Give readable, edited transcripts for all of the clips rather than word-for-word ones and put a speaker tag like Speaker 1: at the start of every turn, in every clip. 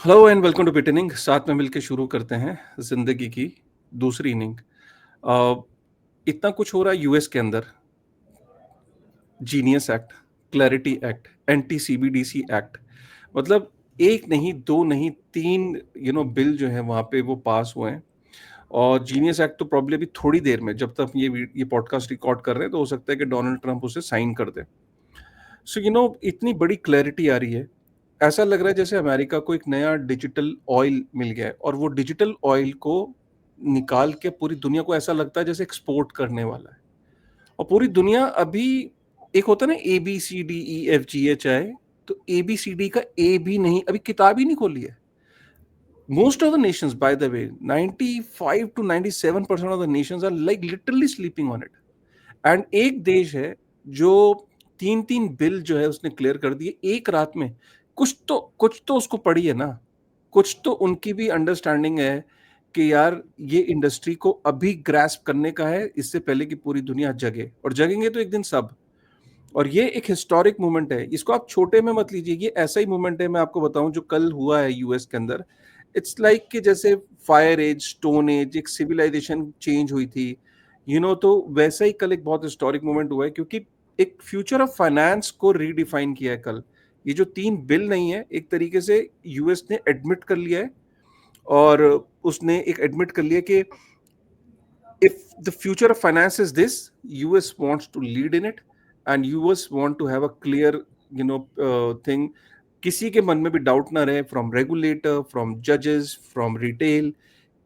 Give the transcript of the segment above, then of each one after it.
Speaker 1: Hello and welcome to pit inning. साथ में मिलकर शुरू करते हैं जिंदगी की दूसरी इनिंग। इतना कुछ हो रहा है यूएस के अंदर। Genius act, clarity act, anti CBDC act, मतलब एक नहीं दो नहीं तीन बिल जो है वहां पे वो पास हुए हैं। और जीनियस एक्ट तो प्रॉब्लम अभी थोड़ी देर में, जब तक ये पॉडकास्ट रिकॉर्ड कर रहे हैं तो हो सकता है कि डोनाल्ड ट्रंप उसे साइन कर दे। सो इतनी बड़ी क्लैरिटी आ रही है। ऐसा लग रहा है जैसे अमेरिका को एक नया डिजिटल ऑयल मिल गया है, और वो डिजिटल ऑयल को निकाल के पूरी दुनिया को ऐसा लगता है जैसे एक्सपोर्ट करने वाला है। और पूरी दुनिया अभी, एक होता है ना ABCDEFGHI, तो ABCD का ए भी नहीं, अभी किताब ही नहीं खोली है। Most of the nations, by the way, 95 to 97% of the nations are like literally sleeping on it. And एक देश है जो तीन तीन बिल जो है उसने क्लियर कर दिए एक रात में। कुछ तो उसको पड़ी है ना, कुछ तो उनकी भी अंडरस्टैंडिंग है कि यार ये इंडस्ट्री को अभी ग्रैस्प करने का है, इससे पहले कि पूरी दुनिया जगे, और जगेंगे तो एक दिन सब। और ये एक हिस्टोरिक मूवमेंट है, इसको आप छोटे में मत लीजिए। ये ऐसा ही मूवमेंट है, मैं आपको बताऊं, जो कल हुआ है यूएस के अंदर। इट्स लाइक कि जैसे फायर एज, स्टोन एज, एक सिविलाइजेशन चेंज हुई थी, तो वैसा ही कल एक बहुत हिस्टोरिक मूवमेंट हुआ है, क्योंकि एक फ्यूचर ऑफ फाइनेंस को रीडिफाइन किया है कल। ये जो तीन बिल नहीं है, एक तरीके से यूएस ने एडमिट कर लिया है, और उसने एक एडमिट कर लिया कि if the future of finance is this, US wants to lead in it, and US want to have a clear thing। किसी के मन में भी डाउट ना रहे, फ्रॉम रेगुलेटर, फ्रॉम जजेस, फ्रॉम रिटेल,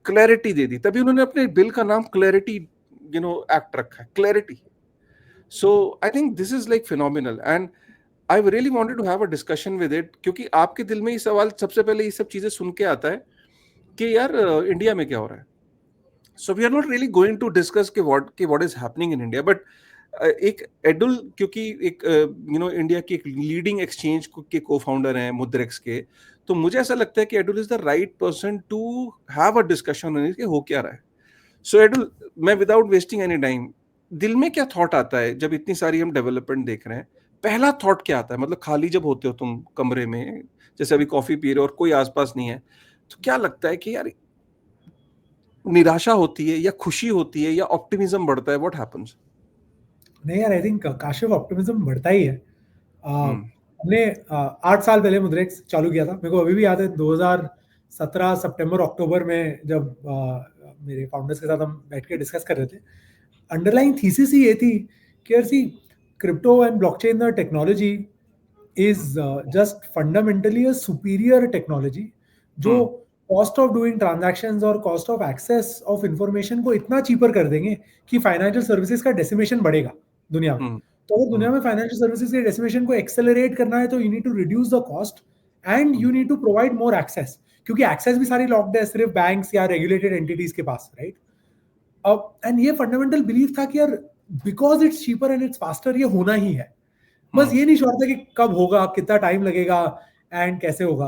Speaker 1: क्लैरिटी दे दी। तभी उन्होंने अपने बिल का नाम क्लैरिटी एक्ट रखा है, clarity. So I think this is like phenomenal, and I really wanted to have a discussion with it, क्योंकि आपके दिल में ये सवाल सबसे पहले, ये सब चीजें सुन के आता है कि यार इंडिया में क्या हो रहा है। So we are not really going to discuss कि what is happening in India, but एक एडुल, क्योंकि एक इंडिया की एक लीडिंग एक्सचेंज के को-फाउंडर हैं मुद्रेक्स के, तो मुझे ऐसा लगता है कि Edul is the right person to have a discussion on it कि हो क्या रहा है। सो एडुल, मैं विदाउट वेस्टिंग एनी टाइम, दिल में क्या थॉट आता है जब इतनी सारी हम डेवलपमेंट देख रहे हैं? पहला थॉट क्या आता है, मतलब खाली जब होते हो तुम कमरे में, जैसे अभी कॉफी पी रहे हो और कोई आसपास नहीं है, तो क्या लगता है कि यार निराशा होती है या खुशी होती है या ऑप्टिमिज्म बढ़ता है? What happens?
Speaker 2: नहीं यार, आई थिंक काशिफ ऑप्टिमिज्म बढ़ता ही है। हमने 8 साल पहले मुद्रेक्स चालू किया था। मेरे को अभी भी याद है 2017 सितंबर अक्टूबर में, जब मेरे फाउंडर्स के साथ हम बैठ के डिस्कस कर रहे थे। अंडरलाइंग थीसिस ही ये थी कि यार see, crypto and blockchain the technology is just fundamentally a superior technology, जो कॉस्ट ऑफ डूइंग ट्रांजैक्शंस और cost of access of information को इतना चीपर कर देंगे कि फाइनेंशियल सर्विसेज का डेसिमेशन बढ़ेगा दुनिया में। तो अगर दुनिया में फाइनेंशियल सर्विसेज के डेसिमेशन को एक्सेलरेट करना है, तो you need to reduce the cost and you need to provide more access, क्योंकि एक्सेस भी सारी लॉक्ड है सिर्फ बैंक्स या रेगुलेटेड एंटिटीज के पास, राइट? अब एंड ये फंडामेंटल बिलीफ था कि यार, because it's cheaper and it's faster, ये होना ही है। बस ये नहीं श्योर था कि कब होगा, कितना टाइम लगेगा एंड कैसे होगा।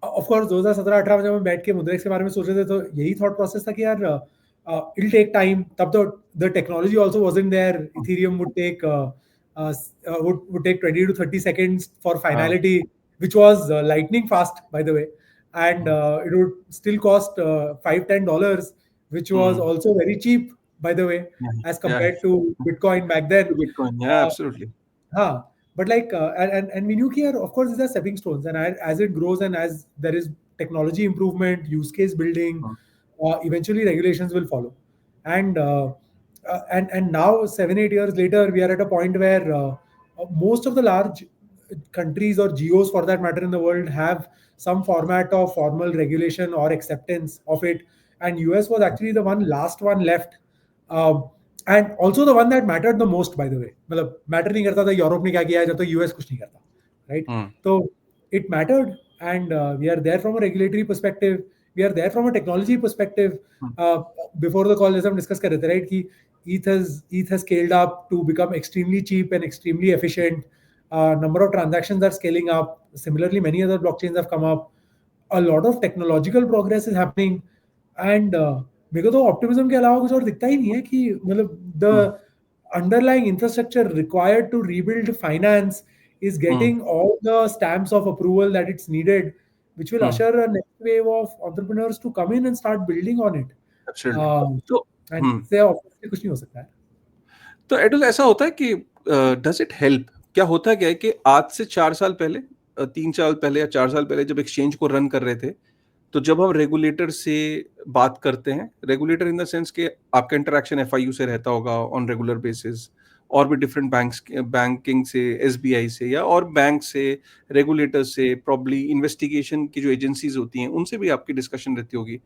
Speaker 2: ऑफ कोर्स 2017-18 में जब हम बैठ के मुद्रेक्स के बारे में सोच रहे थे, तो यही थॉट प्रोसेस था कि यार इट टेक टाइम। तब तो the technology also wasn't there. Ethereum would take 20 to 30 seconds for finality, which was lightning fast, by the way. And it would still cost $5-10, which was also very cheap, by the way, as compared to Bitcoin back then.
Speaker 1: Bitcoin, yeah,
Speaker 2: Uh,
Speaker 1: absolutely.
Speaker 2: but like and we knew here, of course, these are stepping stones, and as it grows and as there is technology improvement, use case building, eventually regulations will follow. And uh, uh, and and now 7-8 years later, we are at a point where most of the large countries, or geos for that matter, in the world have some format of formal regulation or acceptance of it. And US was actually the last one left. And also the one that mattered the most, bye the वे। मतलब matter नहीं करता था Europe ने क्या किया है, जब तक यूएस कुछ नहीं करता, राइट? तो it mattered, and we are there from a regulatory perspective, we are there from a technology perspective. Before the call जैसे हम डिस्कस कर रहे थे, राइट, कि ETH has scaled up to become extremely cheap and extremely efficient. Number of transactions are scaling up. Similarly, many other blockchains have come up. A lot of technological progress is happening, and मेरे को तो optimism के अलावा कुछ और दिखता ही नहीं है कि मतलब the underlying infrastructure required to rebuild finance is getting all the stamps of approval that it's needed. which will usher a next wave of entrepreneurs to come in and start building on it.
Speaker 1: Absolutely. तो
Speaker 2: And इससे obviously कुछ नहीं हो सकता है।
Speaker 1: तो एडुल ऐसा होता है कि डज इट हेल्प? क्या होता क्या है कि आज से 4 साल पहले 3 साल पहले या 4 साल पहले जब एक्सचेंज को रन कर रहे थे, तो जब हम रेगुलेटर से बात करते हैं, रेगुलेटर इन द सेंस कि आपका इंटरैक्शन एफआईयू से रहता होगा ऑन रेगुलर बेसिस, और भी डिफरेंट बैंक्स, बैंकिंग से, एसबीआई से या और बैंक से, रेगुलेटर से, प्रॉब्ली इन्वेस्टिगेशन की जो एजेंसीज होती हैं, उनसे भी आपकी डिस्कशन रहती होगी।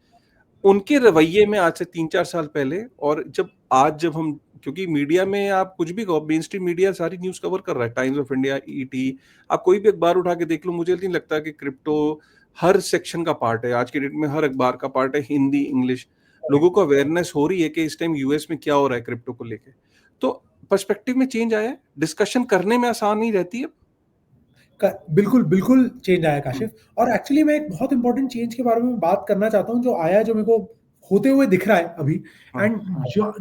Speaker 1: उनके रवैये में आज से 3-4 साल पहले और जब हम, क्योंकि मीडिया में आप कुछ भी कहो, मेन स्ट्रीम मीडिया सारी न्यूज कवर कर रहा है, टाइम्स ऑफ इंडिया, ईटी, आप कोई भी अखबार उठा के देख लो, मुझे नहीं लगता कि क्रिप्टो हर सेक्शन का पार्ट है आज के डेट में, हर अखबार का पार्ट है, हिंदी, इंग्लिश। लोगों को अवेयरनेस हो रही है कि इस टाइम यूएस में क्या हो रहा है क्रिप्टो को लेके। तो पर्सपेक्टिव में चेंज आया है, डिस्कशन करने में आसानी रहती है।
Speaker 2: बिल्कुल बिल्कुल चेंज आया काशिफ। और एक्चुअली मैं एक बहुत इंपॉर्टेंट चेंज के बारे में बात करना चाहता हूँ जो आया, जो मेरे को होते हुए दिख रहा है अभी, एंड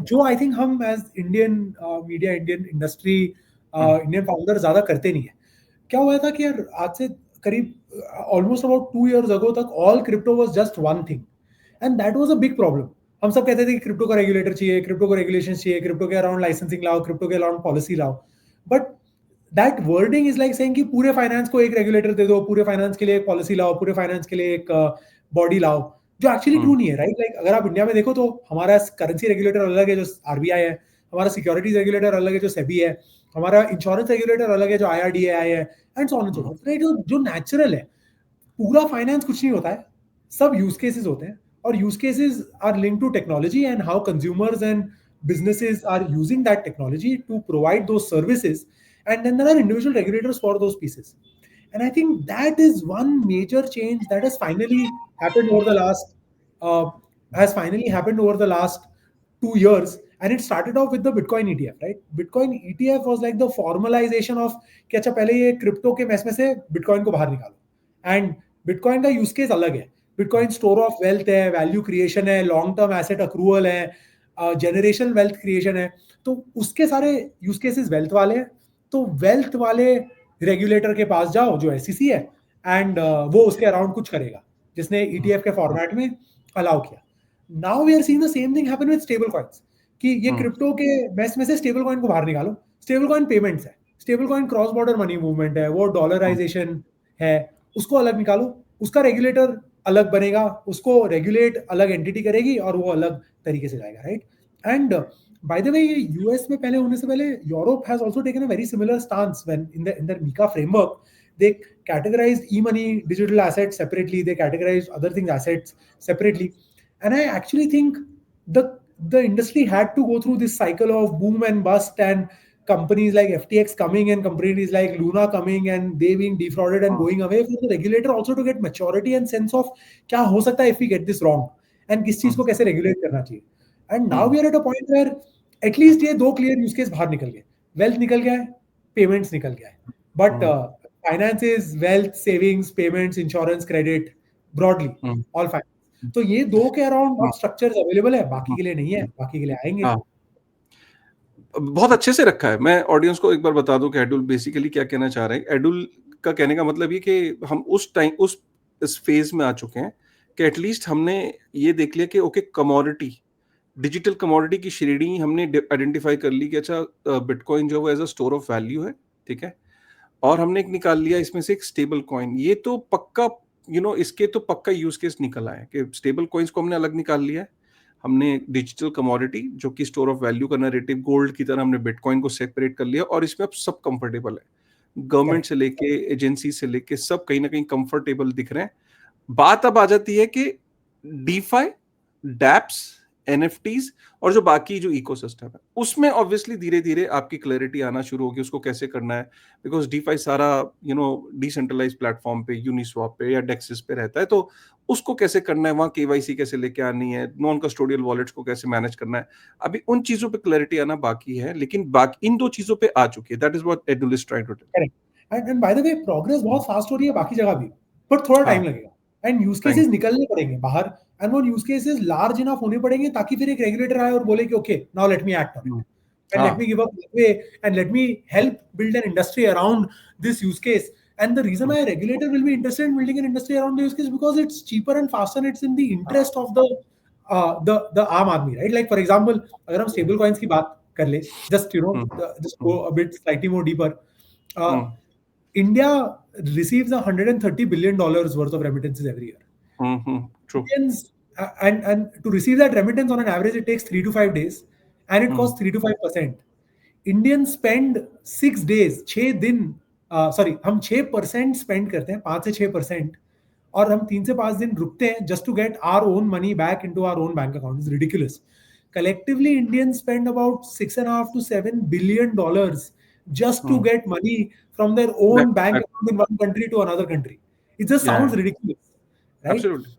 Speaker 2: जो आई थिंक हम as Indian media, Indian industry, Indian founder ज्यादा करते नहीं है। क्या हुआ था कि यार आज से करीब ऑलमोस्ट अबाउट 2 years ago तक all crypto was just one thing, and that was a big problem. हम सब कहते थे कि क्रिप्टो का रेगुलेटर चाहिए, क्रिप्टो को रेगुलेशन चाहिए, क्रिप्टो के अराउंड लाइसेंसिंग लाओ, क्रिप्टो के अराउंड पॉलिसी लाओ। But that wording is like saying कि पूरे फाइनेंस को एक रेगुलेटर दे दो, पूरे फाइनेंस के लिए एक पॉलिसी लाओ, पूरे फाइनेंस के लिए एक बॉडी लाओ, जो एक्चुअली ट्रू नहीं है, राइट? लाइक अगर आप इंडिया में देखो तो हमारा करेंसी रेगुलेटर अलग है जो आरबीआई है, हमारा सिक्योरिटीज रेगुलेटर अलग है जो सेबी है, हमारा इंश्योरेंस रेगुलेटर अलग है जो आईआरडीएआई है, and so on and so fourth, right? जो नेचुरल है, पूरा फाइनेंस कुछ नहीं होता है, सब यूज केसेस होते हैं, और use cases are linked to technology and how consumers and businesses are using that technology to provide those services, and then there are individual regulators for those pieces. And I think that is one major change that has finally happened over the last uh, 2 years. And it started off with the Bitcoin ETF, right? Bitcoin ETF was like the formalization of कि अच्छा पहले ये crypto के mess में से bitcoin को बाहर निकालो, एंड बिटकॉइन का यूज केस अलग है। बिटकॉइन स्टोर ऑफ वेल्थ है, वैल्यू क्रिएशन है, लॉन्ग टर्म एसेट अक्रूवल है, जनरेशन वेल्थ क्रिएशन है, तो उसके सारे यूज केसेस वेल्थ वाले हैं। तो वेल्थ वाले रेगुलेटर के पास जाओ जो एसईसी है, एंड वो उसके अराउंड कुछ करेगा, जिसने ईटीएफ के फॉर्मेट में अलाउ किया। Now we are seeing the same thing happen with stablecoins, कि ये क्रिप्टो के मेस में से स्टेबल कॉइन को बाहर निकालो। स्टेबल कॉइन पेमेंट्स है, stable coin cross border money movement है, वो डॉलराइजेशन है, उसको अलग निकालो, उसका रेगुलेटर अलग बनेगा, उसको रेगुलेट अलग एंटिटी करेगी और वो अलग तरीके से जाएगा, राइट? एंड बाय द वे, ये यूएस में पहले होने से पहले Europe has also taken a very similar stance when in their MiCA framework they categorized e-money digital assets separately, they categorized other things assets separately, and I actually think the industry had to go through this cycle of boom and bust, and companies like FTX coming and companies like Luna coming and they being defrauded and going away, for the regulator also to get maturity and sense of क्या हो सकता है if we get this wrong, and किस चीज को कैसे regulate करना चाहिए। And now we are at a point where at least ये 2 क्लियर यूज केस बाहर निकल गए, वेल्थ निकल गया है, पेमेंट्स निकल गया है, but finance is wealth, savings, payments, insurance, credit, broadly all finance. तो ये 2 के अराउंड अब स्ट्रक्चर्स अवेलेबल है, बाकी के लिए नहीं है, बाकी के लिए आएंगे।
Speaker 1: बहुत अच्छे से रखा है। मैं ऑडियंस को एक बार बता दूं कि एडुल बेसिकली क्या कहना चाह रहे हैं। एडुल का कहने का मतलब ये कि हम इस फेज में आ चुके हैं कि एटलीस्ट हमने ये देख लिया कि ओके, कमोडिटी, डिजिटल कमोडिटी की श्रेणी हमने आइडेंटिफाई कर ली कि अच्छा बिटकॉइन जो है as a store of value है, ठीक है, और हमने एक निकाल लिया इसमें से एक स्टेबल कॉइन। ये तो पक्का इसके तो पक्का यूज केस निकल आया कि स्टेबल कॉइन्स को हमने अलग निकाल लिया है। हमने डिजिटल कमोडिटी जो कि स्टोर ऑफ वैल्यू का नैरेटिव गोल्ड की तरह हमने बिटकॉइन को सेपरेट कर लिया, और इसमें अब सब कंफर्टेबल है, गवर्नमेंट से लेके एजेंसी से लेके सब कहीं ना कहीं कंफर्टेबल दिख रहे हैं। बात अब आ जाती है कि डीफाई, डैप्स, एनएफटीज और जो बाकी जो इकोसिस्टम है उसमें ऑब्वियसली धीरे धीरे आपकी क्लैरिटी आना शुरू होगी उसको कैसे करना है, बिकॉज डीफाई सारा डिसेंट्रलाइज प्लेटफॉर्म पे, यूनिस्वैप पे या डेक्सिस पे रहता है, तो उसको कैसे करना है, वहां केवाईसी कैसे लेके आनी है, नॉन कस्टोडियल वॉलेट्स को कैसे मैनेज करना है, अभी उन चीजों पे क्लैरिटी आना बाकी है, लेकिन बाकी इन 2 चीजों पे आ चुकी है। That is what Edul is trying to tell.
Speaker 2: Correct. And by the way progress बहुत फास्ट हो रही है बाकी जगह भी, पर थोड़ा टाइम लगेगा, एंड यूज केसेस निकलने पड़ेंगे बाहर, एंड वो यूज केसेस लार्ज इनफ होने पड़ेंगे ताकि फिर एक रेगुलेटर आए और बोले कि okay now let me act on it, and let me give a way, and let me help build an industry around this use case, And the reason why a regulator will be interested in building an industry around the use case is because it's cheaper and faster and it's in the interest of the आम आदमी, right? Like for example, अगर हम stable coins की बात कर ले, just just go a bit slightly more deeper. India receives $130 billion worth of remittances every year.
Speaker 1: True.
Speaker 2: Indians, and to receive that remittance on an average, it takes 3 to 5 days, and it costs 3 to 5%. Indians spend 6 days, 6 दिन, हम 6% spend करते हैं, 5 से 6%, और हम 3 से 5 दिन रुकते हैं just to get our own money back into our own bank account. It's ridiculous. Collectively, Indians spend about $6.5 to $7 billion just to get money from their own bank account in one country to another country. It just sounds ridiculous, right?
Speaker 1: Absolutely.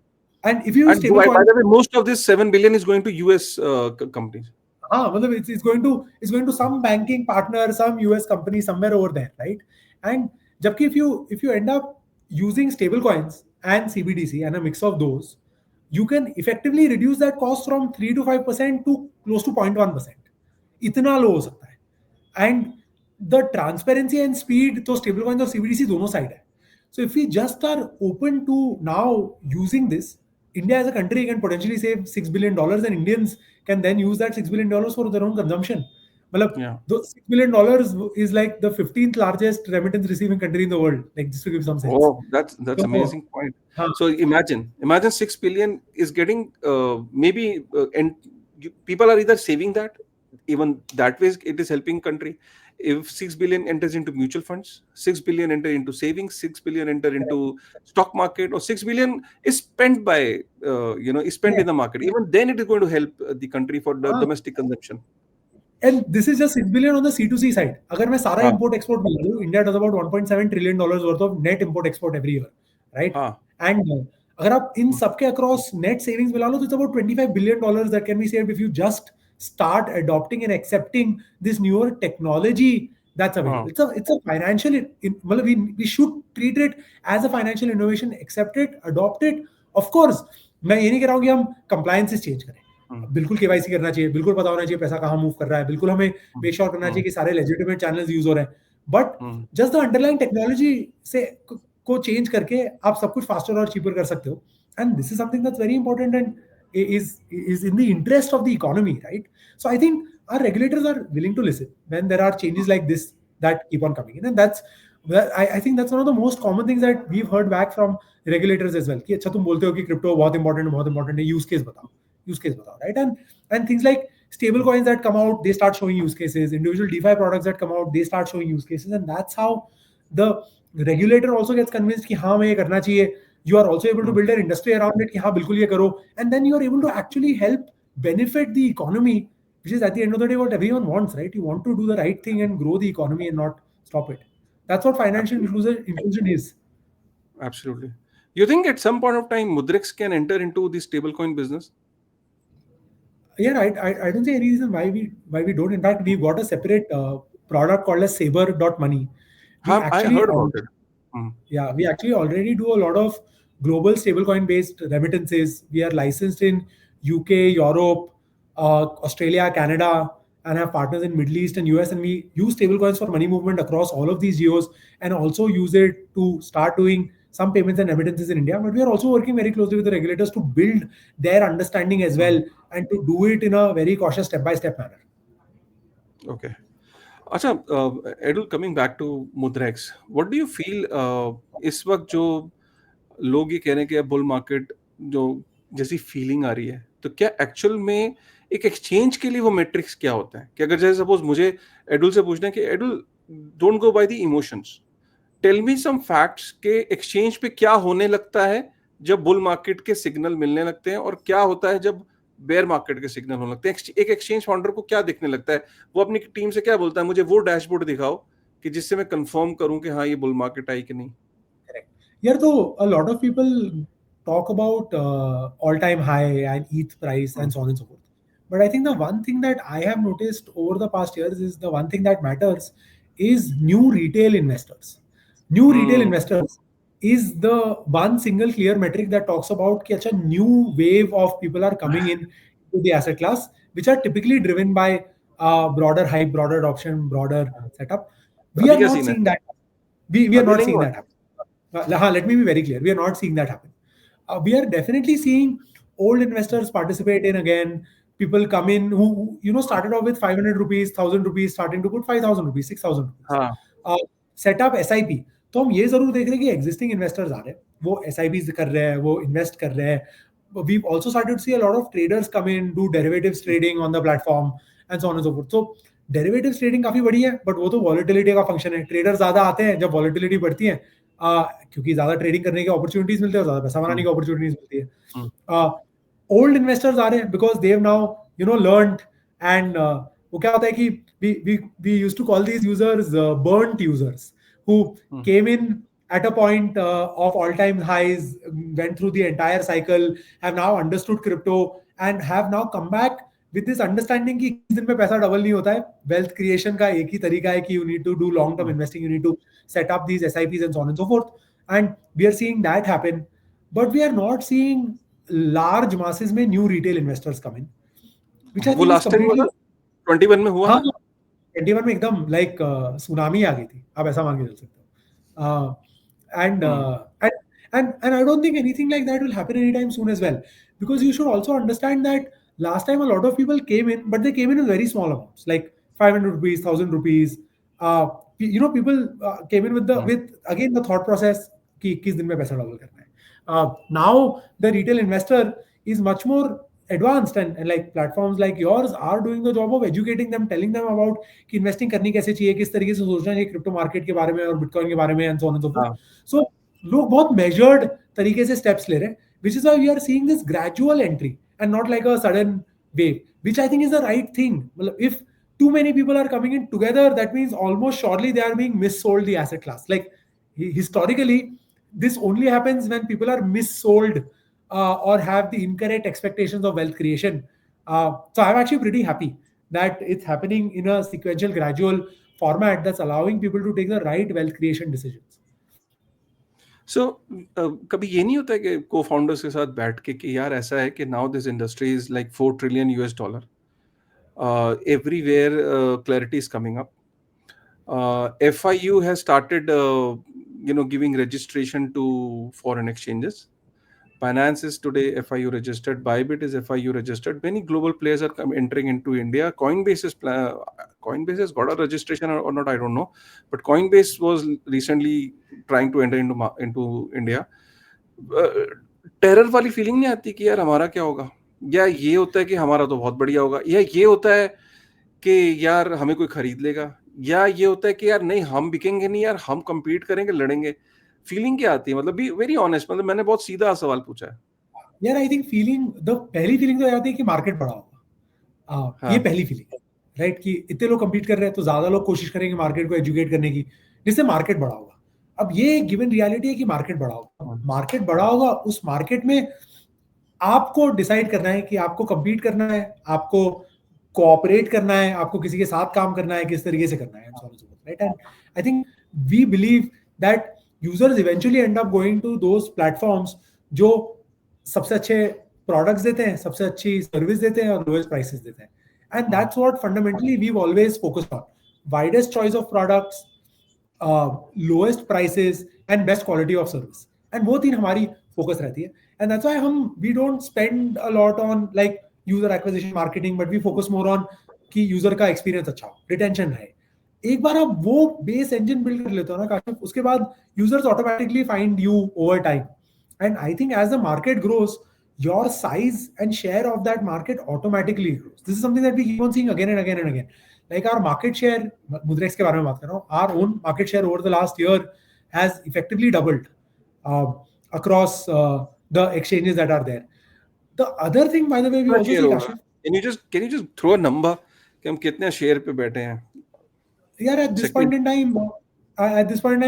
Speaker 2: And if you use
Speaker 1: by the way, most of this 7 billion is going to US companies.
Speaker 2: It's going to some banking partner, some US company somewhere over there, right? And jabki if you end up using stable coins and CBDC and a mix of those, you can effectively reduce that cost from 3 to 5% to close to 0.1%. इतना लो हो सकता है. And the transparency and speed तो stable coins और CBDC दोनों side है. So if we just are open to now using this, India as a country can potentially save $6 billion, and Indians can then use that $6 billion for their own consumption. Those $6 billion is like the 15th largest remittance receiving country in the world, like just to give some sense.
Speaker 1: Oh, that's amazing point. So imagine 6 billion is getting maybe and people are either saving that, even that way it is helping country. If 6 billion enters into mutual funds, 6 billion enter into savings, 6 billion enter into stock market, or 6 billion is spent by is spent in the market, even then it is going to help the country for the domestic consumption.
Speaker 2: And this is just 6 billion on the C2C side. अगर मैं सारा import export मिला लूँ, India does about $1.7 trillion worth of net import export every year, right? And अगर आप इन सबके across net savings मिला लो, तो it's about $25 billion that can be saved if you just start adopting and accepting this newer technology that's available. It's a financial, we should treat it as a financial innovation, accept it, adopt it. Of course, मैं ये नहीं कह रहा हूँ कि हम compliances change करें. बिल्कुल केवाईसी करना चाहिए, बिल्कुल पता होना चाहिए पैसा कहाँ मूव कर रहा है, बिल्कुल हमें मेक श्योर करना चाहिए कि सारे लेजिटिमेट चैनल्स यूज हो रहे हैं, but just the underlying technology से को चेंज करके आप सब कुछ फास्टर और चीपर कर सकते हो, and this is something that's very important and is in the interest of the economy, right? So I think our regulators are willing to listen when there are changes like this that keep on coming in, and I think that's one of the most common things that we've heard back from regulators as well. कि अच्छा तुम बोलते हो कि crypto बहुत important है, use case बताओ, right? And things like stable coins that come out, they start showing use cases. Individual DeFi products that come out, they start showing use cases, and that's how the regulator also gets convinced कि हाँ मैं ये करना चाहिए. You are also able to build an industry around it कि हाँ बिल्कुल ये करो, and then you are able to actually help benefit the economy, which is at the end of the day what everyone wants, right? You want to do the right thing and grow the economy and not stop it. That's what financial inclusion is.
Speaker 1: Absolutely. You think at some point of time Mudrex can enter into the stablecoin business?
Speaker 2: Yeah, I don't see any reason why we don't. In fact, we've got a separate product called as Saber.money.
Speaker 1: I heard about it.
Speaker 2: Yeah, we actually already do a lot of global stablecoin based remittances. We are licensed in UK, Europe, Australia, Canada, and have partners in Middle East and US, and we use stablecoins for money movement across all of these geos, and also use it to start doing some payments and remittances in India. But we are also working very closely with the regulators to build their understanding as well, and to do it in a very cautious step-by-step manner.
Speaker 1: Okay. अच्छा, Edul, coming back to Mudrex, what do you feel इस वक्त जो लोग ये कह रहे हैं कि बुल मार्केट जो जैसी फीलिंग आ रही है, तो क्या एक्चुअल में एक एक्सचेंज के लिए वो मैट्रिक्स क्या होता है? कि अगर जैसे सपोज मुझे एडुल से पूछना है कि Edul, don't go by the emotions, tell me some facts के एक्सचेंज पे क्या होने लगता है जब बुल मार्केट के सिग्नल मिलने लगते हैं, और क्या होता है जब बेयर मार्केट के सिग्नल होने लगते हैं? एक एक्सचेंज फाउंडर को क्या दिखने लगता है? वो अपनी टीम से क्या बोलता है, मुझे वो डैशबोर्ड दिखाओ कि जिससे मैं कंफर्म करूं कि हाँ ये बुल मार्केट आई कि नहीं?
Speaker 2: करेक्ट यार, तो अ lot of people talk about all-time high and ETH price and so on and so forth. But I think the one thing that I have noticed over the past years is the one thing that matters is new retail investors. New retail investors is the one single clear metric that talks about कि अच्छा new wave of people are coming in to the asset class, which are typically driven by broader hype, broader adoption, broader setup. We are not seeing that. We are not seeing that happen. let me be very clear. We are not seeing that happen. We are definitely seeing old investors participate in again. People come in who started off with 500 rupees, 1000 rupees, starting to put 5000 rupees, 6000 rupees.
Speaker 1: हाँ
Speaker 2: set up SIP. तो हम ये जरूर देख रहे हैं कि existing investors आ रहे हैं, वो SIPs कर रहे हैं, वो इन्वेस्ट कर रहे हैं. We've also started to see a lot of traders come in, do derivatives trading on the platform and so on and so forth. So derivatives trading काफी बड़ी है, but वो तो volatility का फंक्शन है. ट्रेडर ज्यादा आते हैं जब volatility बढ़ती है, क्योंकि ज्यादा ट्रेडिंग करने की अपॉर्चुनिटीज मिलती है और ज्यादा पैसा बनाने की अपॉर्चुनिटीज मिलती है. ओल्ड इन्वेस्टर्स आ रहे हैं because they have now learned. And वो क्या होता है कि we used to call these users burnt users who came in at a point of all-time highs, went through the entire cycle, have now understood crypto and have now come back with this understanding कि किस दिन में पैसा double नहीं होता है. Wealth creation का एक ही तरीका है कि you need to do long-term investing, you need to set up these SIPs and so on and so forth. And we are seeing that happen, but we are not seeing large masses में new retail investors come in, which I
Speaker 1: वो
Speaker 2: think is
Speaker 1: last time हुआ
Speaker 2: completely.
Speaker 1: था 21 में हुआ
Speaker 2: हाँ,
Speaker 1: था
Speaker 2: 21 में एकदम लाइक सुनामी आ गई थी, आप ऐसा मान के चल सकते हो. And I don't think anything like that will happen anytime soon as well, because you should also understand that last time a lot of people came in, but they came in very small amounts, like 500 rupees, 1000 rupees. People came in with again the thought process कि 21 दिन में पैसा double करना है. Now the retail investor is much more advanced, and like platforms like yours are doing the job of educating them, telling them about कि investing करनी कैसे चाहिए, किस तरीके से सोचना चाहिए क्रिप्टो मार्केट के बारे में और बिटकॉइन के बारे में and so on and so forth. So लोग बहुत मेजर्ड तरीके से स्टेप्स ले रहे हैं, which is why we are seeing this gradual entry and not like a sudden wave, which I think is the right thing. If too many people are coming in together, that means almost surely they are being missold the asset class. Like historically, this only happens when people are missold or have the incorrect expectations of wealth creation. So I'm actually pretty happy that it's happening in a sequential, gradual format that's allowing people to take the right wealth creation decisions.
Speaker 1: So कभी ये नहीं होता है कि को founders के साथ बैठ के कि यार ऐसा है कि now this industry is like $4 trillion everywhere clarity is coming up. FIU has started giving registration to foreign exchanges. Binance is today FIU registered. Bybit is FIU registered. Many global players are entering into India. Coinbase has got a registration or not, I don't know. But Coinbase was recently trying to enter into India. Terror वाली feeling नहीं आती कि यार हमारा क्या होगा, या ये होता है कि हमारा तो बहुत बढ़िया होगा, या ये होता है कि यार हमें कोई खरीद लेगा, या ये होता है कि यार नहीं हम बिकेंगे नहीं यार, हम compete करेंगे, लड़ेंगे. फीलिंग क्या आती है? मतलब बी वेरी ऑनेस्ट, मतलब मैंने बहुत सीधा सवाल पूछा है.
Speaker 2: यार आई थिंक पहली फीलिंग तो आती है कि मार्केट बड़ा होगा. ये पहली फीलिंग है, राइट, कि इतने लोग compete कर रहे हैं तो ज्यादा लोग कोशिश करेंगे मार्केट को एजुकेट करने की, जिससे मार्केट बड़ा होगा. अब ये गिवन रियलिटी है कि मार्केट बड़ा होगा. मार्केट बड़ा होगा, उस मार्केट में आपको डिसाइड करना है कि आपको compete करना है, आपको कोऑपरेट करना है, आपको किसी के साथ काम करना है, किस तरीके से करना है, right. And I think we believe that users eventually end up going to those platforms जो सबसे अच्छे प्रोडक्ट्स देते हैं, सबसे अच्छी सर्विस देते हैं और लोएस्ट प्राइसेस देते हैं. And that's what fundamentally we always focused on. Widest choice of products, lowest prices and best quality of service. And वो तीन हमारी फोकस रहती है. And that's why we don't spend a lot on like user acquisition marketing, but we focus more on कि user का experience अच्छा हो, retention रहे. एक बार आप वो बेस इंजन बिल्ड कर लेते हो ना काशिफ, उसके बाद users automatically find you over time. And I think as the market grows, your size and share of that market automatically grows. This is something that we keep on seeing again and again and again. Like our market share, Mudrex के बारे में बात कर रहा हूँ, our own market share over the last year has effectively doubled across the exchanges that are there. The other thing, by the way, we also see, Kashif,
Speaker 1: can you just throw a number कि हम कितने share पे बैठे हैं?
Speaker 2: Yeah, at this point in time,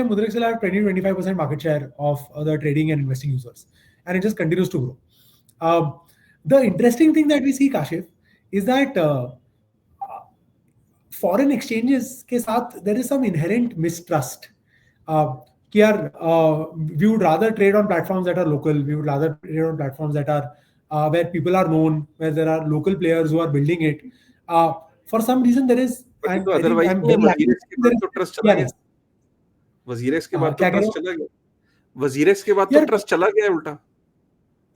Speaker 2: Mudrex will have 20-25% market share of the trading and investing users, and it just continues to grow. The interesting thing that we see, Kashif, is that foreign exchanges के साथ there is some inherent mistrust. कि यार we would rather trade on platforms that are local. We would rather trade on platforms that are where people are known, where there are local players who are building it. For some reason there is, and I think I'm very happy.
Speaker 1: तो trust चला गया. WazirX के बाद तो trust चला गया. WazirX के बाद तो
Speaker 2: यार
Speaker 1: ट्रस्ट चला गया है उल्टा।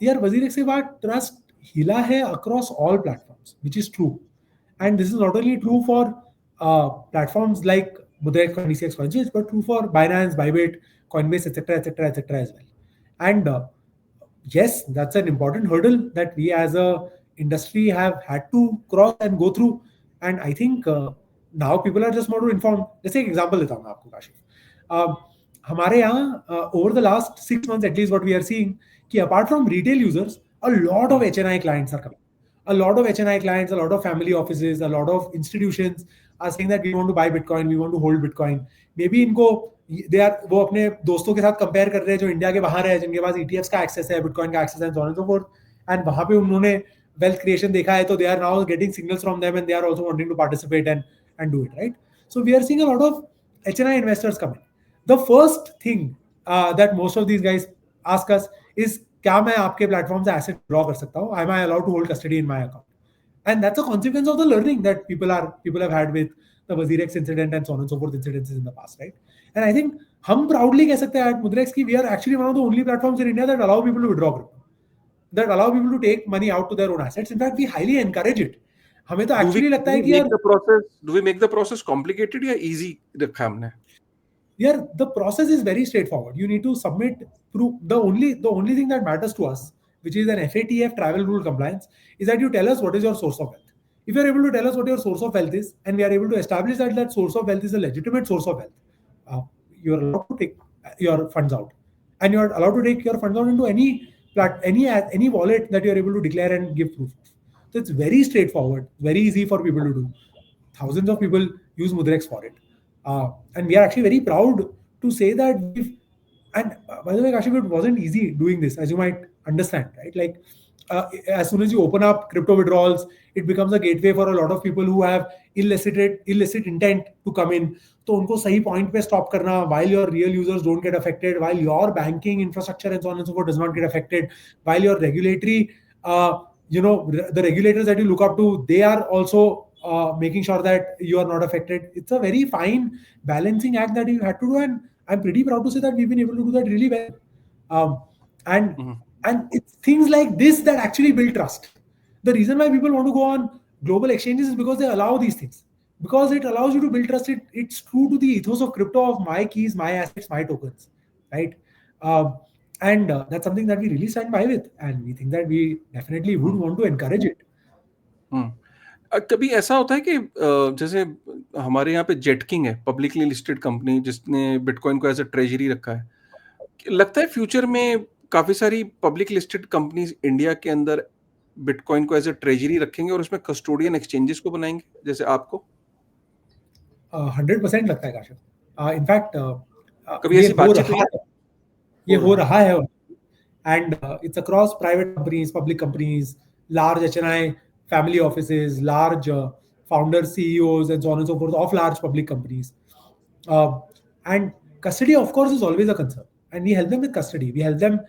Speaker 2: यार वजीरेक्स के बाद ट्रस्ट हिला है across all platforms, which is true, and this is not only true for platforms like Mudrex, Coinbase, Exchanges, but true for Binance, Bybit, Coinbase, etc. as well. And yes, that's an important hurdle that we as a industry have had to cross and go through. And I think now people are just more informed. जैसे एक example देता हूँ मैं आपको काशिफ, हमारे यहाँ over the last 6 months at least what we are seeing कि apart from retail users, a lot of HNI clients are coming. A lot of HNI clients, a lot of family offices, a lot of institutions are saying that we want to buy Bitcoin, we want to hold Bitcoin. Maybe इनको वो अपने दोस्तों के साथ compare कर रहे हैं जो इंडिया के बाहर है, जिनके पास ETFs का एक्सेस है, बिटकॉइन का एक्सेस है, so on and so forth. And वहां पे उन्होंने वेल्थ क्रिएशन देखा है, तो they are now getting signals from them and they are also wanting to participate and do it, right? So we are seeing a lot of HNI investors coming. The first thing that most of these guys ask us is, क्या मैं आपके platform से asset draw कर सकता हूँ? Am I allowed to hold custody in my account? And that's a consequence of the learning that people have had with the WazirX incident and so on and so forth incidences in the past, right? And I think हम proudly कह सकते हैं at Mudrex कि we are actually one of the only platforms in India that allow people to withdraw crypto, that allow people to take money out to their own assets. In fact, we highly encourage it. हमें तो actually लगता है कि यार
Speaker 1: do we make the process complicated या easy रखा हमने?
Speaker 2: Yeah, the process is very straightforward. You need to submit proof. The only thing that matters to us, which is an FATF travel rule compliance, is that you tell us what is your source of wealth. If you are able to tell us what your source of wealth is, and we are able to establish that that source of wealth is a legitimate source of wealth, you are allowed to take your funds out, and you are allowed to take your funds out into any wallet that you are able to declare and give proof of. So it's very straightforward, very easy for people to do. Thousands of people use Mudrex for it. And we are actually very proud to say that and by the way, Kashif, it wasn't easy doing this, as you might understand, right? Like, as soon as you open up crypto withdrawals, it becomes a gateway for a lot of people who have illicit intent to come in. So unko sahi point pe stop karna, while your real users don't get affected, while your banking infrastructure and so on and so forth does not get affected, while your regulatory, the regulators that you look up to, they are also making sure that you are not affected. It's a very fine balancing act that you had to do, and I'm pretty proud to say that we've been able to do that really well. And it's things like this that actually build trust. The reason why people want to go on global exchanges is because they allow these things. Because it allows you to build trust. It's true to the ethos of crypto, of my keys, my assets, my tokens, right? And that's something that we really stand by with, and we think that we definitely would want to encourage it.
Speaker 1: कभी ऐसा होता है कि जैसे हमारे यहाँ पे Jetking है, पब्लिकली लिस्टेड कंपनी जिसने बिटकॉइन को एज अ ट्रेजरी रखा है, लगता है फ्यूचर में काफी सारी पब्लिक लिस्टेड कंपनीज इंडिया के अंदर बिटकॉइन को एज अ ट्रेजरी रखेंगे और उसमें कस्टोडियन एक्सचेंजेस को बनाएंगे, जैसे आपको
Speaker 2: 100% लगता है काशिफ. इनफैक्ट
Speaker 1: कभी ऐसी बातचीत हुई?
Speaker 2: ये हो रहा है, and it's across private companies, public companies, large HNI family offices, large founders, CEOs, and so on and so forth of large public companies. And custody, of course, is always a concern, and we help them with custody. We help them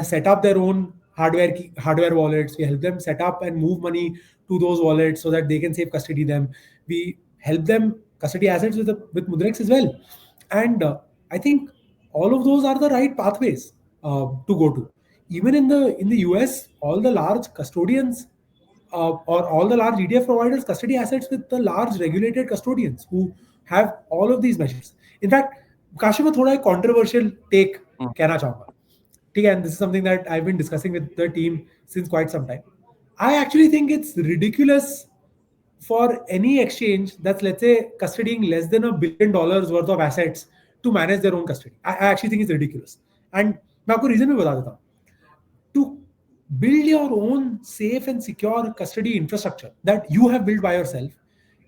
Speaker 2: set up their own hardware wallets. We help them set up and move money to those wallets so that they can safe custody them. We help them custody assets with Mudrex as well. And I think all of those are the right pathways to go to. Even in the US, all the large custodians or all the large ETF providers custody assets with the large regulated custodians who have all of these measures. In fact, Kashi में थोड़ा एक controversial take कहना चाहूँगा. ठीक है, and this is something that I've been discussing with the team since quite some time. I actually think it's ridiculous for any exchange that's, let's say, custodying less than $1 billion worth of assets to manage their own custody. I actually think it's ridiculous. And मैं आपको reason भी बता देता हूँ. To build your own safe and secure custody infrastructure that you have built by yourself,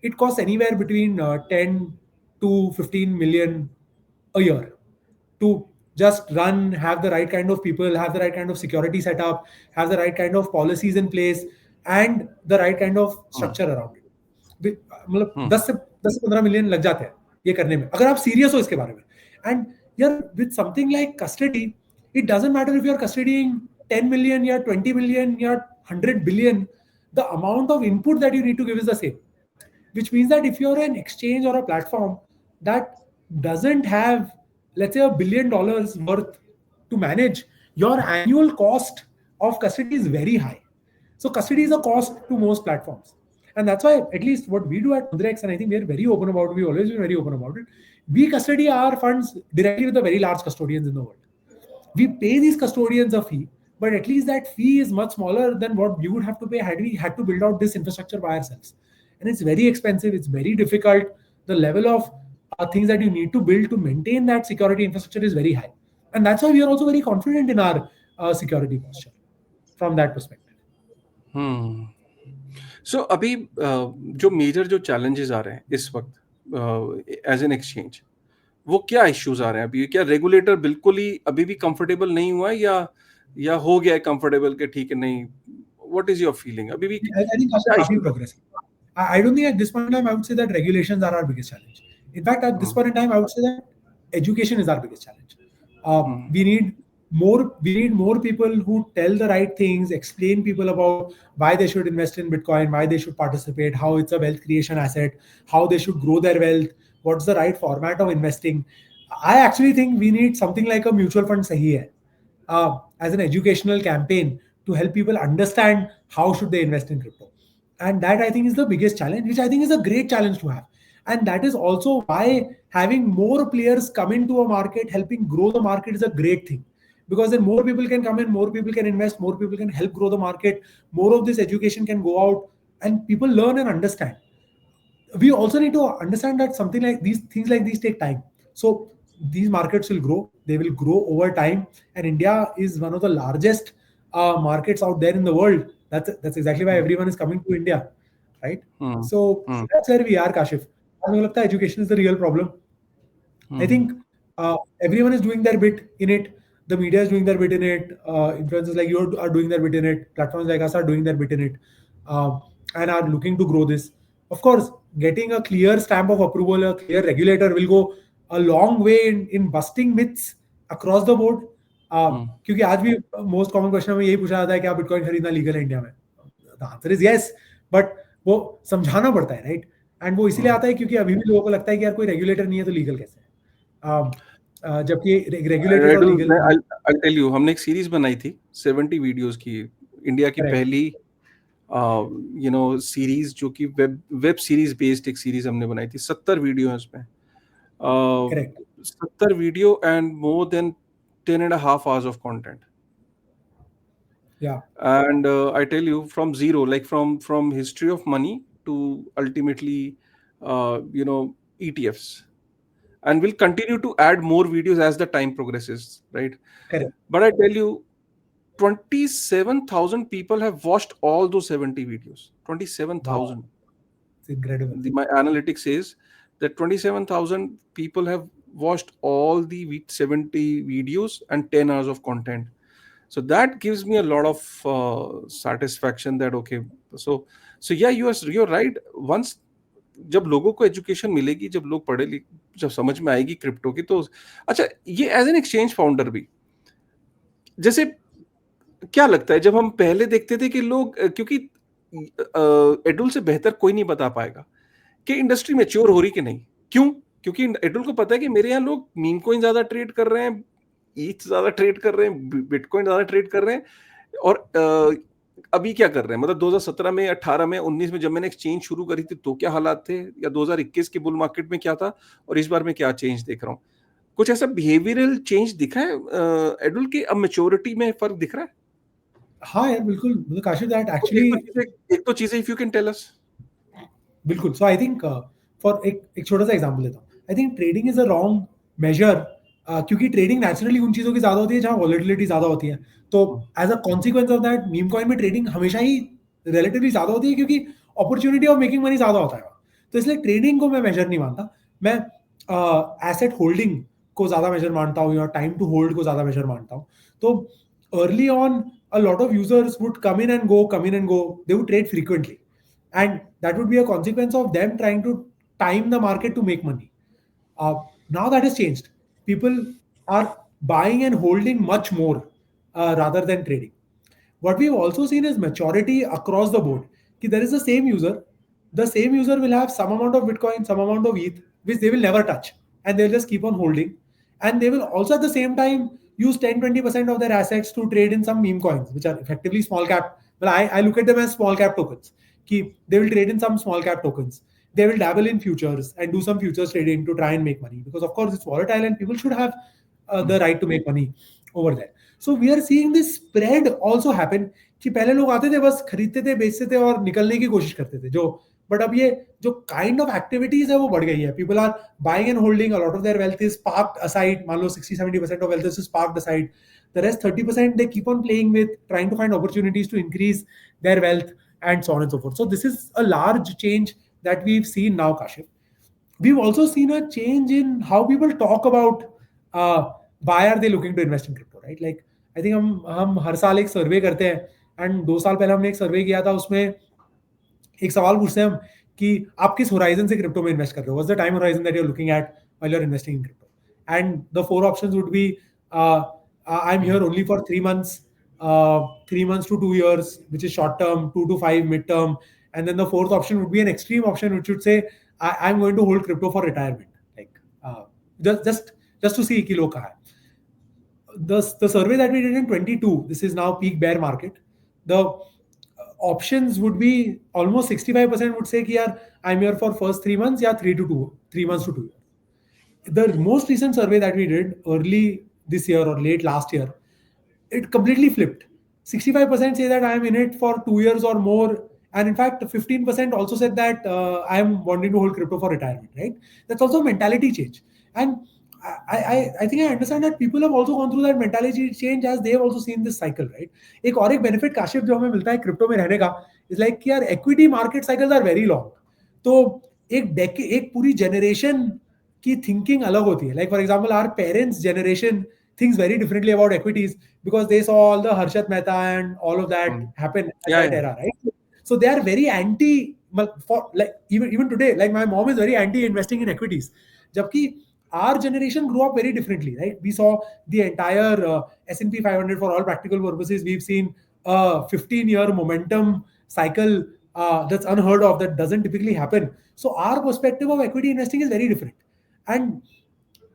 Speaker 2: it costs anywhere between 10 to 15 million a year to just run, have the right kind of people, have the right kind of security set up, have the right kind of policies in place, and the right kind of structure around it. मतलब 10 से 15 million लग जाते हैं ये करने में, अगर आप सीरियस हो इसके बारे में. And yeah, with something like custody, it doesn't matter if you're custodying 10 million or 20 million or 100 billion, the amount of input that you need to give is the same. Which means that if you're an exchange or a platform that doesn't have, let's say, $1 billion worth to manage, your annual cost of custody is very high. So custody is a cost to most platforms. And that's why, at least what we do at Mudrex, and I think we're very open about it, we've always been very open about it, we custody our funds directly with the very large custodians in the world. We pay these custodians a fee, but at least that fee is much smaller than what we would have to pay had we had to build out this infrastructure by ourselves. And it's very expensive, it's very difficult. The level of things that you need to build to maintain that security infrastructure is very high. And that's why we are also very confident in our security posture from that perspective.
Speaker 1: So अभी जो major जो challenges आ रहे हैं इस वक्त as an exchange, वो क्या issues आ रहे हैं अभी? क्या regulator बिल्कुल ही अभी भी comfortable नहीं हुआ है या हो गया है comfortable कि ठीक है नहीं? What is your feeling? अभी भी
Speaker 2: I think that's progress. I don't think at this point in time I would say that regulations are our biggest challenge. In fact, at this point in time, I would say that education is our biggest challenge. We need more people who tell the right things, explain people about why they should invest in Bitcoin, why they should participate, how it's a wealth creation asset, how they should grow their wealth, what's the right format of investing. I actually think we need something like a mutual fund sahi hai, as an educational campaign to help people understand how should they invest in crypto. And that I think is the biggest challenge, which I think is a great challenge to have. And that is also why having more players come into a market, helping grow the market is a great thing. Because then more people can come in, more people can invest, more people can help grow the market, more of this education can go out and people learn and understand. We also need to understand that something like these things like these take time. So these markets will grow, they will grow over time. And India is one of the largest markets out there in the world. That's exactly why everyone is coming to India, right? So that's where we are, Kashif. Education is the real problem. I think everyone is doing their bit in it. The media is doing their bit in it. Influencers like you are doing their bit in it. Platforms like us are doing their bit in it, and are looking to grow this. Of course, getting a clear stamp of approval, a clear regulator will go a long way in busting myths across the board. क्योंकि आज भी most common question में यही पूछा जाता है कि आप बिटकॉइन खरीदना लीगल है इंडिया में. The answer is yes, but वो समझाना पड़ता है, right? एंड वो इसीलिए आता है क्योंकि अभी भी लोगों को लगता है कि यार कोई रेगुलेटर नहीं है तो लीगल कैसे है, जबकि रेगुलेटेड और लीगल.
Speaker 1: I'll tell you, हमने एक सीरीज बनाई थी 70 वीडियोस की, इंडिया की पहली सीरीज जो कि वेब सीरीज बेस्ड एक सीरीज हमने बनाई थी. 70 वीडियो है उसमें, 70 video and more than 10.5 hours of content.
Speaker 2: Yeah.
Speaker 1: And I tell you, from zero, like from history of money to ultimately ETFs, and we'll continue to add more videos as the time progresses, right?
Speaker 2: Correct.
Speaker 1: But I tell you, 27,000 people have watched all those 70 videos. 27,000.
Speaker 2: Wow. It's incredible.
Speaker 1: My analytics says that 27,000 people have watched all the 70 videos and 10 hours of content. So that gives me a lot of satisfaction that okay, so yeah, you're right. Once जब लोगों को education मिलेगी, जब लोग पढ़े जब समझ में आएगी क्रिप्टो की, तो अच्छा, ये एज एन एक्सचेंज फाउंडर भी, जैसे क्या लगता है, जब हम पहले देखते थे कि लोग, क्योंकि एडुल से बेहतर कोई नहीं बता पाएगा कि इंडस्ट्री मैच्योर हो रही कि नहीं. क्यों? क्योंकि एडुल को पता है कि मेरे यहाँ लोग मीम कॉइन ज्यादा ट्रेड कर रहे हैं, ईथ ज्यादा ट्रेड कर रहे हैं, बिटकॉइन ज्यादा ट्रेड कर रहे हैं. और अभी क्या कर रहे हैं, मतलब 2017 में, 18 में, 19 में जब मैंने एक्सचेंज शुरू करी थी तो क्या हालात थे, या 2021 के बुल मार्केट में क्या था, और इस बार में क्या चेंज देख रहा हूँ. कुछ ऐसा बिहेवियरल चेंज दिखा है एडुल की, अब मैच्योरिटी में फर्क दिख रहा है?
Speaker 2: हाँ यार, बिल्कुल काशिफ, दैट एक्चुअली
Speaker 1: एक तो चीजें if you can tell us.
Speaker 2: बिल्कुल. सो आई थिंक फॉर एक छोटा सा एग्जांपल देता हूँ. I think trading is a wrong measure, क्योंकि ट्रेडिंग नेचुरली उन चीजों की ज्यादा होती है जहां वॉलेटिलिटी ज्यादा होती है. तो as a consequence of that, meme coin में ट्रेडिंग हमेशा ही रिलेटिवली ज्यादा होती है क्योंकि अपॉर्चुनिटी ऑफ मेकिंग मनी ज्यादा होता है. तो इसलिए ट्रेडिंग को मैं मेजर नहीं मानता. मैं एसेट होल्डिंग को ज्यादा मेजर मानता हूँ, या टाइम टू होल्ड को ज्यादा मेजर मानता हूँ. तो early on a lot of users would come in and go. They would trade frequently, and that would be a consequence of them trying to time the market to make money. Now that has changed. People are buying and holding much more rather than trading. What we've also seen is maturity across the board. There is the same user will have some amount of Bitcoin, some amount of ETH, which they will never touch, and they'll just keep on holding. And they will also at the same time, use 10-20% of their assets to trade in some meme coins, which are effectively small cap. Well, I look at them as small cap tokens. They will trade in some small cap tokens. They will dabble in futures and do some futures trading to try and make money, because of course it's volatile and people should have the right to make money over there. So we are seeing this spread also happen कि पहले लोग आते थे बस खरीदते थे बेचते थे और निकलने की कोशिश करते थे जो, बट अब ये जो काइंड ऑफ एक्टिविटीज है वो बढ़ गई है. People are buying and holding, a lot of their wealth is parked aside. मान लो 60-70% of wealth is parked aside. The rest 30% they keep on playing with, trying to find opportunities to increase their wealth and so on and so forth. So this is a large change that we've seen now, Kashif. We've also seen a change in how people talk about why are they looking to invest in crypto, right? Like I think हम हर साल एक सर्वे करते हैं, and 2 साल पहले हमने एक सर्वे किया था, उसमें एक सवाल पूछते हैं हम कि आप किस होराइजन से क्रिप्टो में इन्वेस्ट कर रहे हो, what's the time horizon that you are looking at while you are investing in crypto, and the 4 options would be I'm here only for 3 months, 3 months to 2 years, which is short term, 2 to 5 mid term, and then the fourth option would be an extreme option, which would say I'm going to hold crypto for retirement, like just to see कि लोग कहाँ है. The survey that we did in 22, this is now peak bear market, the options would be almost 65% would say कि यार I'm here for first 3 months या 3 months to 2 years. The most recent survey that we did early this year or late last year, it completely flipped. 65% say that I am in it for 2 years or more, and in fact 15% also said that I am wanting to hold crypto for retirement, right? That's also a mentality change, and I think I understand that people have also gone through that mentality change as they have also seen this cycle, right? एक और एक benefit Kashif जो हमें मिलता है crypto में रहने का is like कि यार equity market cycles are very long, तो एक पूरी generation की thinking अलग होती है. Like for example our parents generation thinks very differently about equities because they saw all the Harshat Mehta and all of that happen at that era, right? So they are very anti, for like even today, like my mom is very anti investing in equities. Jabki our generation grew up very differently, right? We saw the entire S&P 500 for all practical purposes. We've seen a 15-year momentum cycle that's unheard of, that doesn't typically happen. So our perspective of equity investing is very different.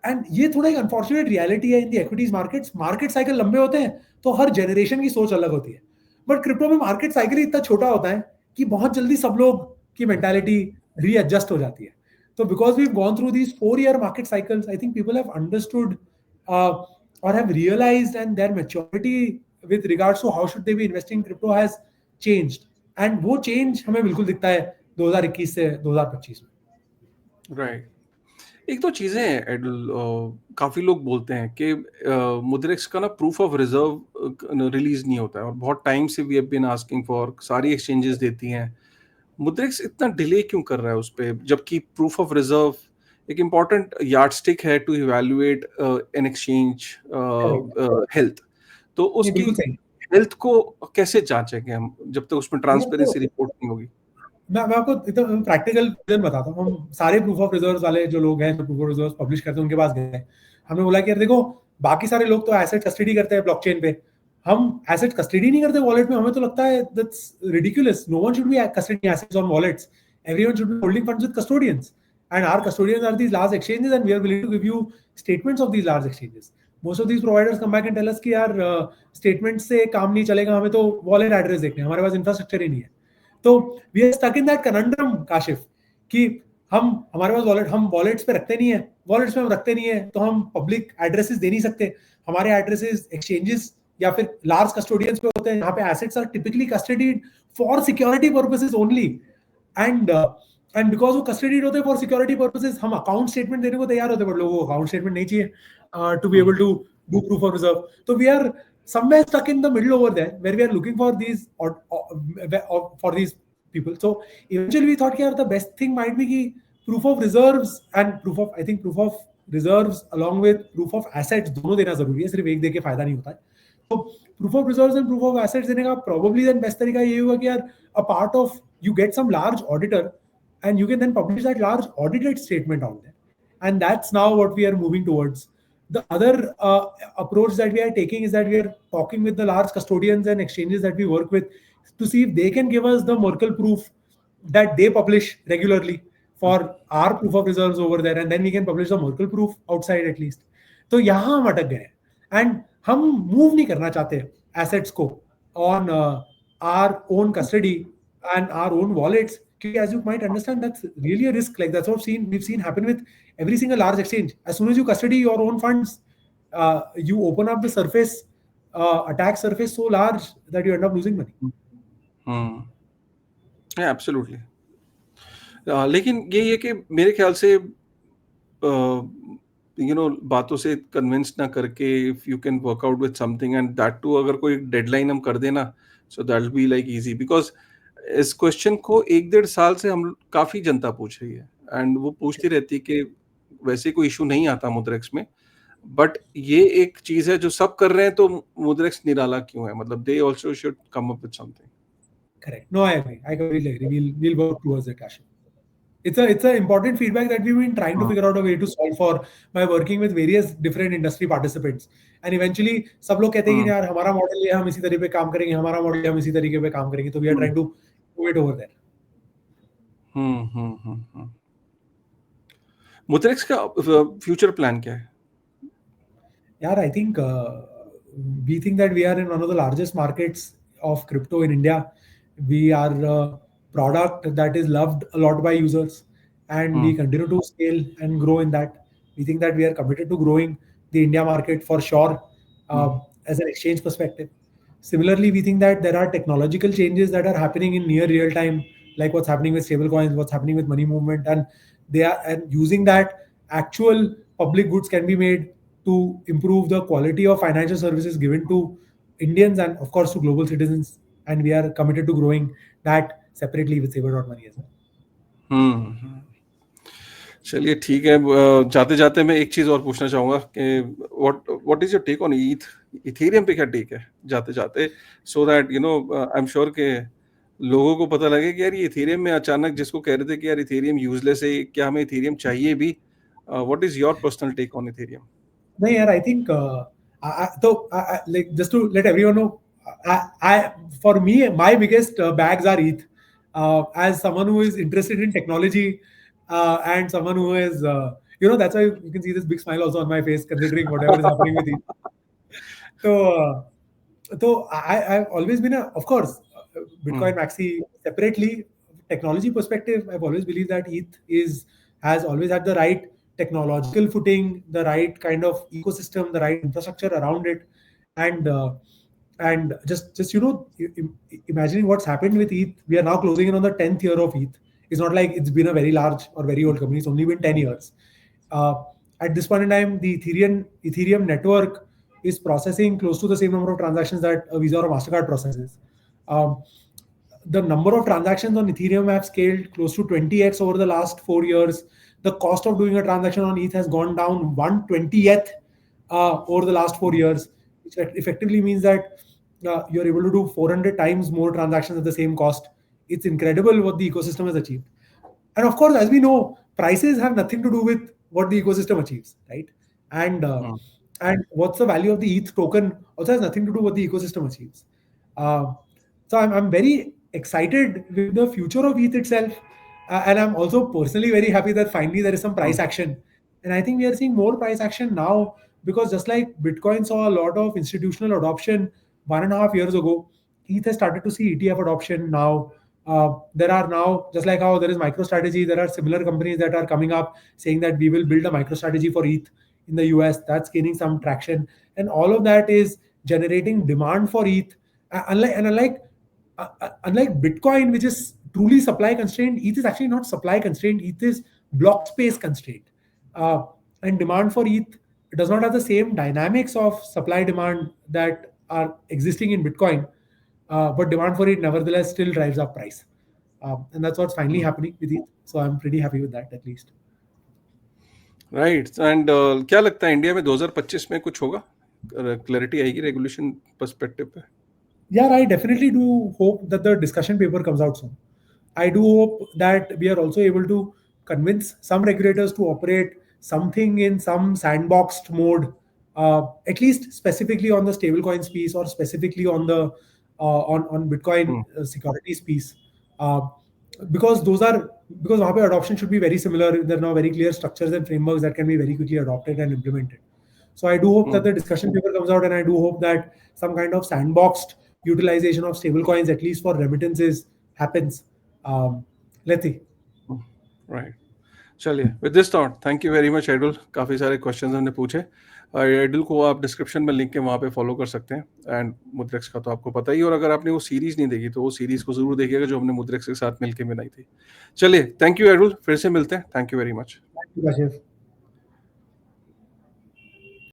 Speaker 2: And ये थोड़ा एक unfortunate reality है in the equities markets. Market cycle लंबे होते हैं तो हर generation की सोच अलग होती है, बट क्रिप्टो में मार्केट साइकिल इतना छोटा होता है कि बहुत जल्दी सब लोग की मेंटालिटी रीएडजस्ट हो जाती है. तो because we have gone through these 4-year market cycles, I think people have understood और have realised, and their maturity with regards to how should they be investing crypto has changed, and वो change हमें बिल्कुल दिखता है 2021 से 2025 में.
Speaker 1: Right. एक तो चीजें हैं काफी लोग बोलते हैं कि मुद्रेक्स का ना प्रूफ ऑफ रिजर्व रिलीज नहीं होता है, और बहुत टाइम से we have been asking for, सारी एक्सचेंजेस देती हैं. मुद्रेक्स इतना डिले क्यों कर रहा है उस पे, जबकि प्रूफ ऑफ रिजर्व एक इम्पॉर्टेंट यार्डस्टिक है to evaluate an exchange health. तो उसकी हेल्थ को कैसे जांचेंगे हम जब तक उसमें ट्रांसपेरेंसी रिपोर्ट नहीं होगी?
Speaker 2: मैं आपको एकदम प्रैक्टिकल रीजन बताता हूँ. हम सारे प्रूफ ऑफ रिजर्व्स वाले जो लोग हैं, जो प्रूफ ऑफ रिजर्व्स पब्लिश करते हैं, उनके पास गए. हमने बोला कि यार देखो, बाकी सारे लोग तो एसेट कस्टडी करते हैं ब्लॉकचेन पे, हम एसेट कस्टडी नहीं करते वॉलेट में. हमें तो लगता है that's ridiculous. No one should be custoding assets on wallets. Everyone should be holding funds with custodians, and our custodians are these large exchanges, and we are willing to give you statements of these large exchanges. Most of these providers come back and tell us कि यार statement से काम नहीं चलेगा, हमें तो wallet address देखने, हमारे पास इंफ्रास्ट्रक्चर ही नहीं है. तो we are stuck in that conundrum Kashif कि हमारे पास हम वॉलेट्स पे रखते नहीं है, वॉलेट्स में हम रखते नहीं है तो हम पब्लिक एड्रेसेस दे नहीं सकते. हमारे एड्रेसेस एक्सचेंजेस या फिर लार्ज कस्टोडियंस पे होते हैं, यहाँ पे assets are typically custodied for security purposes only, and because वो कस्टडीड होते हैं फॉर सिक्योरिटी पर्पसेस, हम अकाउंट स्टेटमेंट देने को तैयार होते हैं, बट लोगों को अकाउंट स्टेटमेंट नहीं चाहिए to be able to do proof of reserve. तो we are somewhere stuck in the middle over there where we are looking for these for these people. So eventually we thought the best thing might be proof of reserves and proof of reserves along with proof of assets दोनों देना जरूरी है, सिर्फ एक देके फायदा नहीं होता है. तो proof of reserves and proof of assets देने का probably then best तरीका ये होगा कि यार a part of you get some large auditor and you can then publish that large audited statement out there, and that's now what we are moving towards. The other approach that we are taking is that we are talking with the large custodians and exchanges that we work with to see if they can give us the Merkle proof that they publish regularly for our proof of reserves over there, and then we can publish the Merkle proof outside at least. तो यहाँ हम अटक गए हैं, and हम move नहीं करना चाहते एसेट्स को on our own custody and our own wallets, क्योंकि as you might understand that's really a risk. Like that's what we've seen happen with every single large exchange. As soon as you custody your own funds, you open up the surface, attack surface so large that you end up losing money.
Speaker 1: Absolutely. लेकिन यही है कि मेरे ख्याल से बातों से convince ना करके if you can work out with something and that too अगर कोई डेडलाइन हम कर देना, so that will be like easy, because इस क्वेश्चन को 1-1.5 साल से हम काफी जनता पूछ रही है एंड वो पूछती रहती है कि वैसे कोई इशू नहीं आता मुद्रेक्स में, बट ये एक चीज है जो सब कर रहे हैं, तो मुद्रेक्स निराला क्यों है? मतलब they also should come up with something.
Speaker 2: Correct. No, I agree. I completely agree. We'll work towards it, Kashif. It's a important feedback that we've been trying to figure out a way to solve for by working with various different industry participants. And eventually, सब लोग कहते हैं कि यार हमारा model ये हम इसी तरीके पे काम करेंगे, हमारा मॉडल हम इसी तरीके पे काम करेंगे, तो we are trying to move it over there.
Speaker 1: मुद्रेक्स का फ्यूचर प्लान क्या है?
Speaker 2: Yeah, I think we think that we are in one of the largest markets of crypto in India. We are a product that is loved a lot by users, and we continue to scale and grow in that. We think that we are committed to growing the India market for sure as an exchange perspective. Similarly, we think that there are technological changes that are happening in near real time, like what's happening with stablecoins, what's happening with money movement, and using that, actual public goods can be made to improve the quality of financial services given to Indians and of course to global citizens. And we are committed to growing that separately with Saver.money as well.
Speaker 1: चलिए ठीक है। जाते जाते मैं एक चीज और पूछना चाहूंगा कि what is your take on Ethereum पे क्या टेक है जाते जाते, so that I am sure के लोगों को पता लगे कि यार ये इथेरियम में अचानक जिसको कह रहे थे कि यार इथेरियम यूजलेस है, क्या हमें इथेरियम चाहिए भी? What is your personal take on Ethereum?
Speaker 2: नहीं यार, I think like just to let everyone know, for me my biggest bags are ETH. As someone who is interested in technology and someone who is that's why you can see this big smile also on my face considering whatever is happening with ETH. So I've always been of course Bitcoin Maxi separately, technology perspective, I've always believed that ETH has always had the right technological footing, the right kind of ecosystem, the right infrastructure around it, and just imagining what's happened with ETH. We are now closing in on the 10th year of ETH. It's not like it's been a very large or very old company. It's only been 10 years. At this point in time, the Ethereum network is processing close to the same number of transactions that a Visa or a MasterCard processes. The number of transactions on Ethereum have scaled close to 20x over the last 4 years. The cost of doing a transaction on ETH has gone down 1/20th over the last 4 years, which effectively means that you're able to do 400 times more transactions at the same cost. It's incredible what the ecosystem has achieved. And of course, as we know, prices have nothing to do with what the ecosystem achieves, right? And what's the value of the ETH token also has nothing to do with what the ecosystem achieves. So I'm very excited with the future of ETH itself. And I'm also personally very happy that finally there is some price action. And I think we are seeing more price action now because just like Bitcoin saw a lot of institutional adoption 1.5 years ago, ETH has started to see ETF adoption now. There are now, just like how there is MicroStrategy, there are similar companies that are coming up saying that we will build a MicroStrategy for ETH in the US. That's gaining some traction. And all of that is generating demand for ETH. Unlike Bitcoin, which is truly supply constrained, ETH is actually not supply constrained. ETH is block space constrained. And demand for ETH does not have the same dynamics of supply demand that are existing in Bitcoin. But demand for it nevertheless still drives up price. And that's what's finally happening with ETH. So I'm pretty happy with that at least.
Speaker 1: Right. And क्या लगता है India में 2025 में कुछ होगा? Clarity आएगी regulation perspective पे?
Speaker 2: Yeah, I definitely do hope that the discussion paper comes out soon. I do hope that we are also able to convince some regulators to operate something in some sandboxed mode, at least specifically on the stablecoins piece or specifically on the on Bitcoin securities piece, because वहाँ पे adoption should be very similar. There are now very clear structures and frameworks that can be very quickly adopted and implemented. So I do hope that the discussion paper comes out, and I do hope that some kind of sandboxed utilization of stablecoins, at least for remittances, happens. Let's see.
Speaker 1: Right. चलिए, with this thought thank you very much Edul. काफ़ी सारे questions हमने पूछे। एडुल को आप description में link के वहाँ पे फॉलो कर सकते हैं, एंड मुद्रेक्स का तो आपको पता ही है, और अगर आपने वो सीरीज़ नहीं देखी तो वो सीरीज़ को ज़रूर देखिएगा जो हमने मुद्रेक्स के साथ मिलके बनाई थी। चलिए, थैंक यू एडुल, फिर से मिलते हैं। Thank you very much.
Speaker 2: Thank you, Kashif.